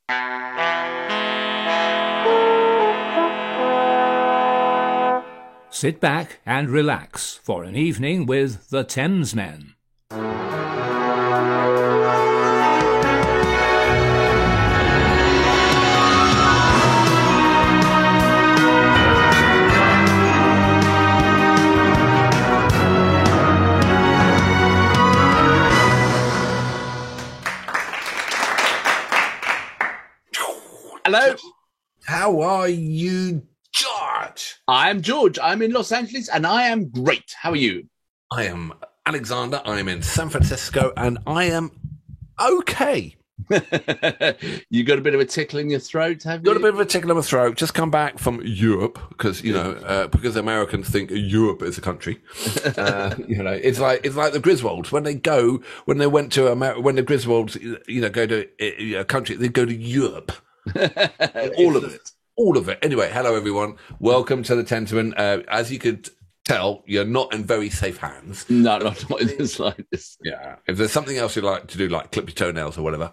Sit back and relax for an evening with the Thames Men. Hello. How are you, George? I'm George. I'm in Los Angeles and I am great. How are you? I am Alexander. I'm in San Francisco and I am okay. You got a bit of a tickle in your throat, have you? Got a bit of a tickle in my throat. Just come back from Europe because, because Americans think Europe is a country. It's like the Griswolds. When the Griswolds, go to a country, they go to Europe. All of it. Anyway, hello everyone. Welcome to the Tenterman. As you could tell, you're not in very safe hands. No, not in the slightest. Yeah. If there's something else you'd like to do, like clip your toenails or whatever,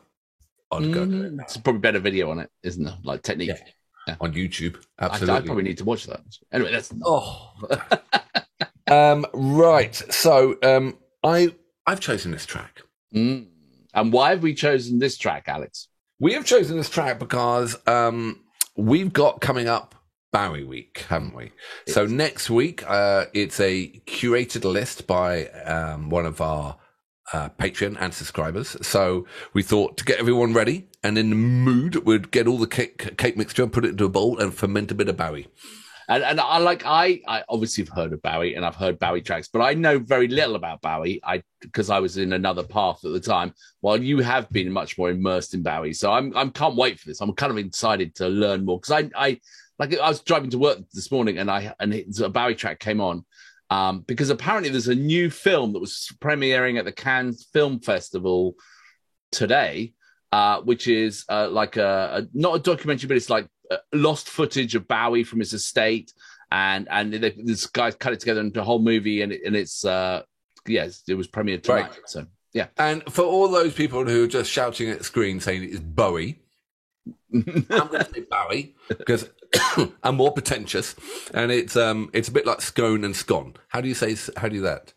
I'd go do it. It's probably better video on it, isn't there? Like technique. Yeah. On YouTube. Absolutely. I probably need to watch that. Anyway, that's right. So I've chosen this track. And why have we chosen this track, Alex? We have chosen this track because we've got coming up Bowie Week, haven't we? So next week, it's a curated list by one of our Patreon and subscribers. So we thought to get everyone ready and in the mood, we'd get all the cake mixture and put it into a bowl and ferment a bit of Bowie. And I obviously have heard of Bowie and I've heard Bowie tracks, but I know very little about Bowie because I was in another path at the time, while you have been much more immersed in Bowie. So I can't wait for this. I'm kind of excited to learn more because I was driving to work this morning and a Bowie track came on because apparently there's a new film that was premiering at the Cannes Film Festival today, which is like not a documentary, but it's like lost footage of Bowie from his estate, and this guy cut it together into a whole movie, and it's it was premiered tonight. Right. So yeah, and for all those people who are just shouting at the screen saying it's Bowie, I'm going to say Bowie because I'm more pretentious, and it's a bit like scone and scone. How do you say that?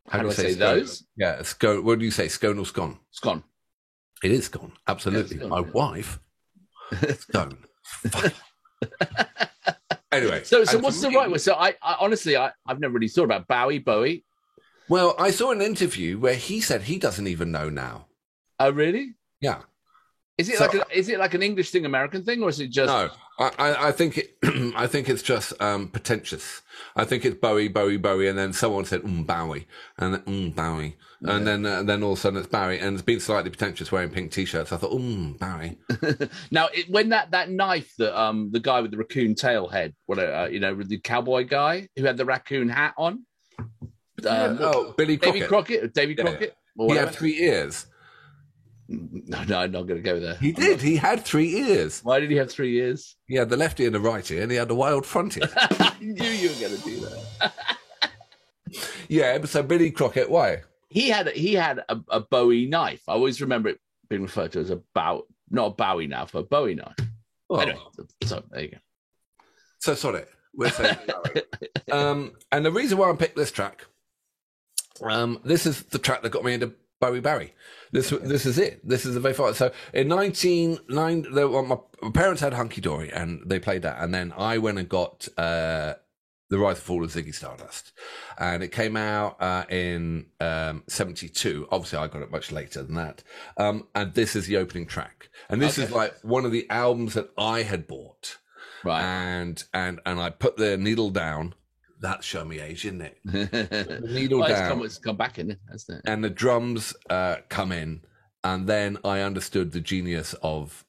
How do I say those? Yeah, scone. What do you say, scone or scone? Scone. It is scone. Absolutely. Yeah, scone, My wife, scone. Anyway, so what's the right way? So I honestly I've never really thought about Bowie. Well, I saw an interview where he said he doesn't even know now. Oh, really? Yeah. Is it like an English thing, American thing, or is it just? No, I think it's just pretentious. I think it's Bowie, and then someone said Bowie, and then Bowie, and then all of a sudden it's Bowie, and it's been slightly pretentious wearing pink t-shirts. I thought Bowie. Now, when that knife that the guy with the raccoon tail head, with the cowboy guy who had the raccoon hat on, Billy Crockett, Davy Crockett. He had 3 ears. No, I'm not going to go there. He did. He had 3 ears. Why did he have 3 ears? He had the left ear and the right ear, and he had the wild front ear. I knew you were going to do that. Yeah, so Billy Crockett, why? He had a Bowie knife. I always remember it being referred to as not a Bowie knife, but a Bowie knife. Oh. Anyway, so there you go. So sorry, we're saying Bowie. And the reason why I picked this track, this is the track that got me into Bowie Barry. This is it. This is the very far. So in 1990, my parents had Hunky Dory and they played that, and then I went and got The Rise and Fall of Ziggy Stardust, and it came out in 72. Obviously, I got it much later than that. And this is the opening track, and this is like one of the albums that I had bought. Right. And I put the needle down. That's show me age, isn't it? The needle down. It's come back in it, hasn't it? And the drums come in. And then I understood the genius of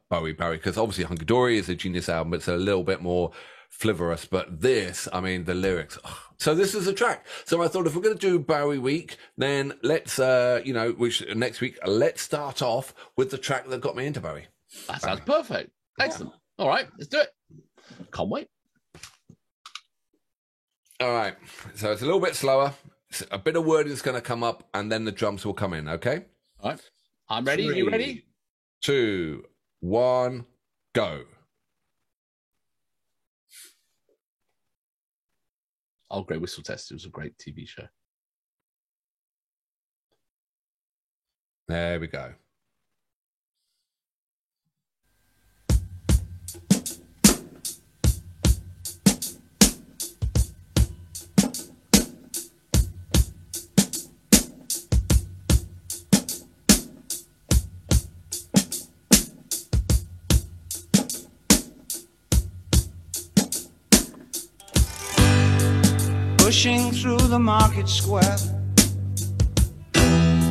Bowie Barry, because obviously Hunky Dory is a genius album. It's a little bit more flivorous. But this, I mean, the lyrics. Oh. So this is a track. So I thought if we're going to do Bowie Week, then let's, next week, let's start off with the track that got me into Bowie. That sounds perfect. Excellent. Yeah. All right, let's do it. Can't wait. All right. So it's a little bit slower. A bit of wording is going to come up, and then the drums will come in, okay? All right. I'm ready. 3, you ready? 2, 1, go. Oh, Grey Whistle Test. It was a great TV show. There we go. Pushing through the market square,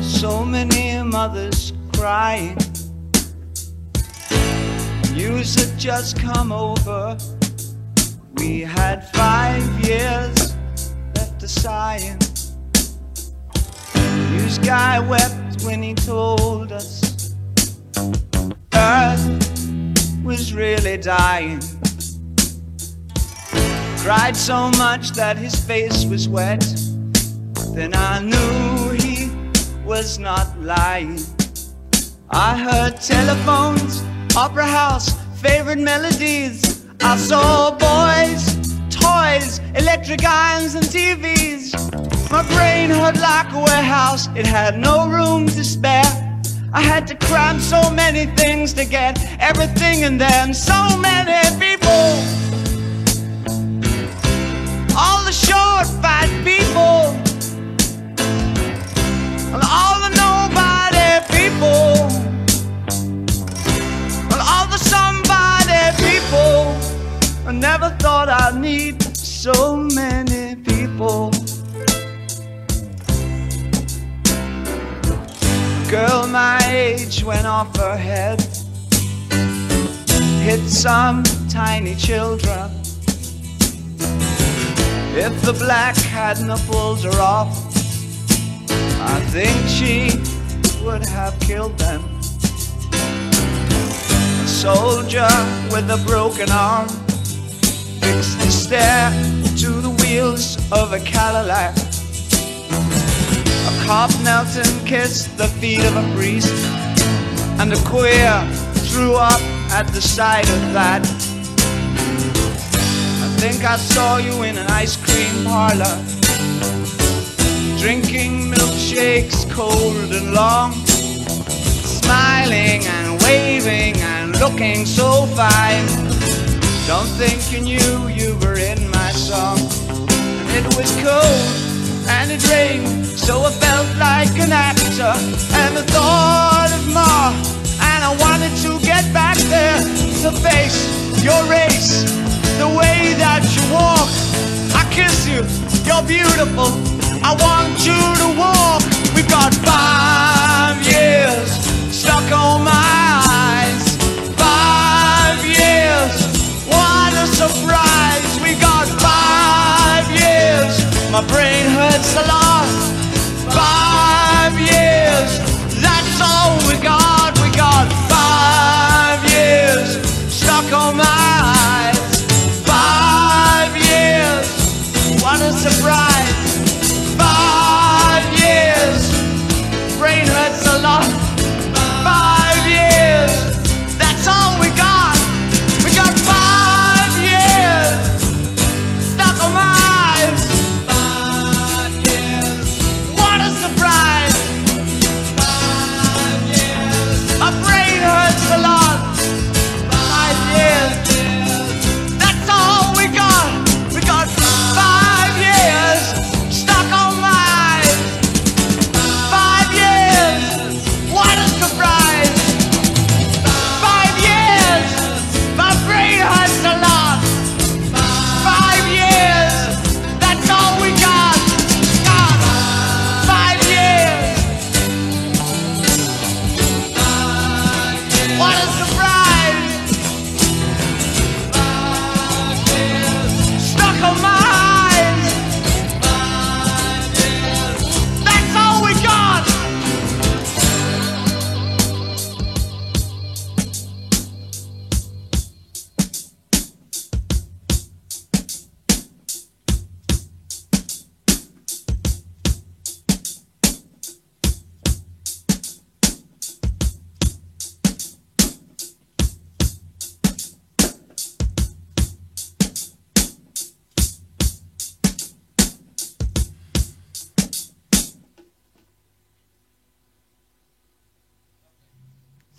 so many mothers crying. News had just come over. We had 5 years left to sighing. News guy wept when he told us Earth was really dying. Cried so much that his face was wet. Then I knew he was not lying. I heard telephones, opera house, favorite melodies. I saw boys, toys, electric irons and TVs. My brain hurt like a warehouse, it had no room to spare. I had to cram so many things to get everything in them. So many people, all the short, fat people, and all the nobody people, and all the somebody people. I never thought I'd need so many people. A girl my age went off her head, hit some tiny children. If the black hadn't pulled her off, I think she would have killed them. A soldier with a broken arm fixed the stair to the wheels of a Cadillac. A cop knelt and kissed the feet of a priest, and a queer threw up at the sight of that. I think I saw you in an ice cream parlor, drinking milkshakes cold and long, smiling and waving and looking so fine. Don't think you knew you were in my song. And it was cold and it rained, so I felt like an actor. And the thought of Ma, and I wanted to get back there to face your race, the way that you walk. I kiss you, you're beautiful, I want you to walk. We've got 5 years stuck on my eyes. 5 years, what a surprise. We got 5 years, my brain hurts a lot. 5 years, that's all we got. We got 5 years stuck on my eyes. 5 years, what a surprise. 5 years, brain hurts a lot. 5 years, that's all we got. We got 5 years stuck on my eyes. 5 years,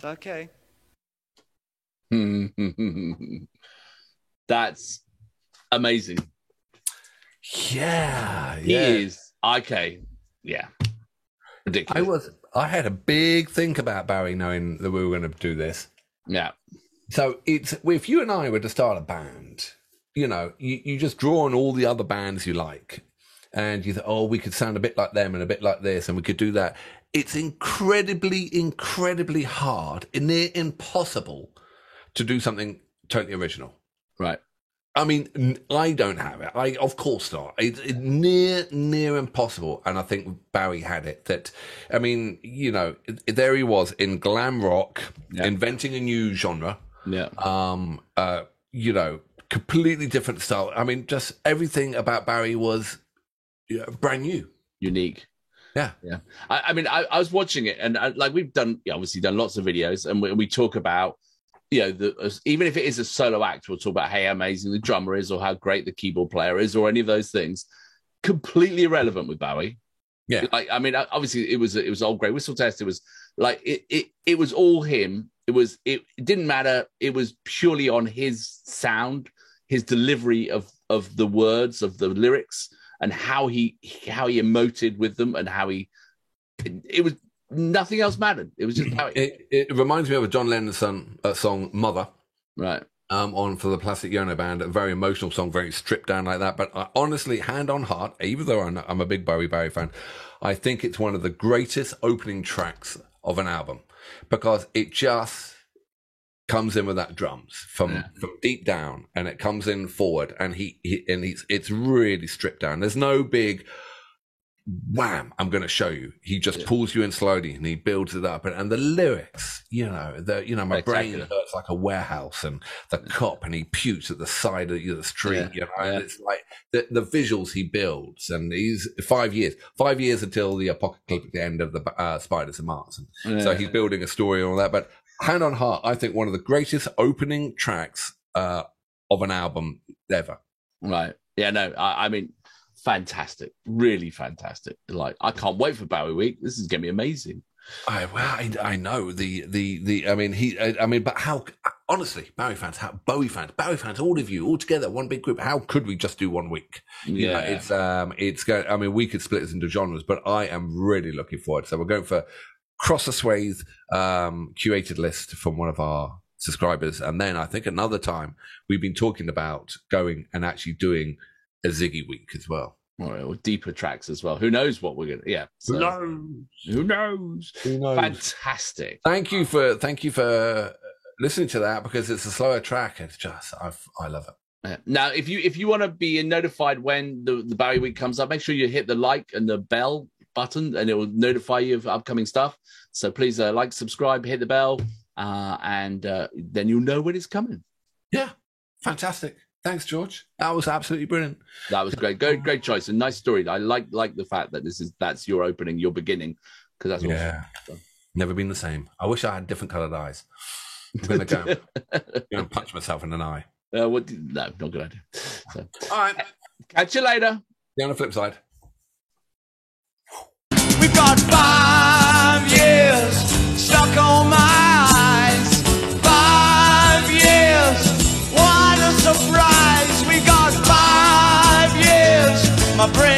Okay. That's amazing. Yeah, He is. Okay. Yeah. Ridiculous. I had a big think about Barry knowing that we were going to do this. Yeah. So if you and I were to start a band, you know, you just draw on all the other bands you like, and you think, oh, we could sound a bit like them and a bit like this, and we could do that. It's incredibly, incredibly hard, near impossible to do something totally original. Right. I mean, I don't have it. Of course not. It's near impossible. And I think Barry had it. That, I mean, you know, there he was in glam rock, inventing a new genre. Yeah. You know, completely different style. I mean, just everything about Barry was brand new, unique. Yeah. Yeah. I mean, I was watching it, and like we've done, obviously done lots of videos, and we talk about, you know, even if it is a solo act, we'll talk about how amazing the drummer is, or how great the keyboard player is, or any of those things. Completely irrelevant with Bowie. Yeah. Like, I mean, obviously it was all Great Whistle Test. It was like it was all him. It didn't matter. It was purely on his sound, his delivery of the words, of the lyrics, and how he emoted with them, and how it was. Nothing else mattered. It was just Bowie. It reminds me of a John Lennon song, Mother. Right. On for the Plastic Ono Band, a very emotional song, very stripped down like that. But honestly, hand on heart, even though I'm a big Barry fan, I think it's one of the greatest opening tracks of an album, because it just comes in with that drums from deep down, and it comes in forward, and it's really stripped down. There's no big wham, I'm going to show you. He just pulls you in slowly, and he builds it up. And the lyrics, my brain hurts like a warehouse, and the cop, and he pukes at the side of the street. And it's like the visuals he builds, and he's 5 years until the apocalyptic end of the Spiders and Mars. So he's building a story and all that. But hand on heart, I think one of the greatest opening tracks of an album ever. Right. Yeah. No. I mean, fantastic, really fantastic. Like, I can't wait for Bowie Week. This is going to be amazing. I know but how, honestly, Bowie fans, all of you all together, one big group, how could we just do 1 week? It's going, I mean, we could split this into genres, but I am really looking forward. So we're going for Cross the Swathe, curated list from one of our subscribers. And then I think another time we've been talking about going and actually doing a Ziggy Week as well. Or deeper tracks as well. Who knows what we're gonna? So, who knows? Fantastic. Thank you for listening to that, because it's a slower track. It's just I love it. Now, if you want to be notified when the Bowie Week comes up, make sure you hit the like and the bell button, and it will notify you of upcoming stuff. So please like, subscribe, hit the bell, and then you'll know when it's coming. Yeah, fantastic. Thanks, George. That was absolutely brilliant. That was great. Great choice. And nice story. I like the fact that that's your opening, your beginning, because that's awesome. Never been the same. I wish I had different coloured eyes. I'm going to go and punch myself in an eye. No, not a good idea. So, all right. Catch you later. See you on the flip side. We've got 5 years stuck on my eyes. 5 years. What a surprise. We got 5 years. My brain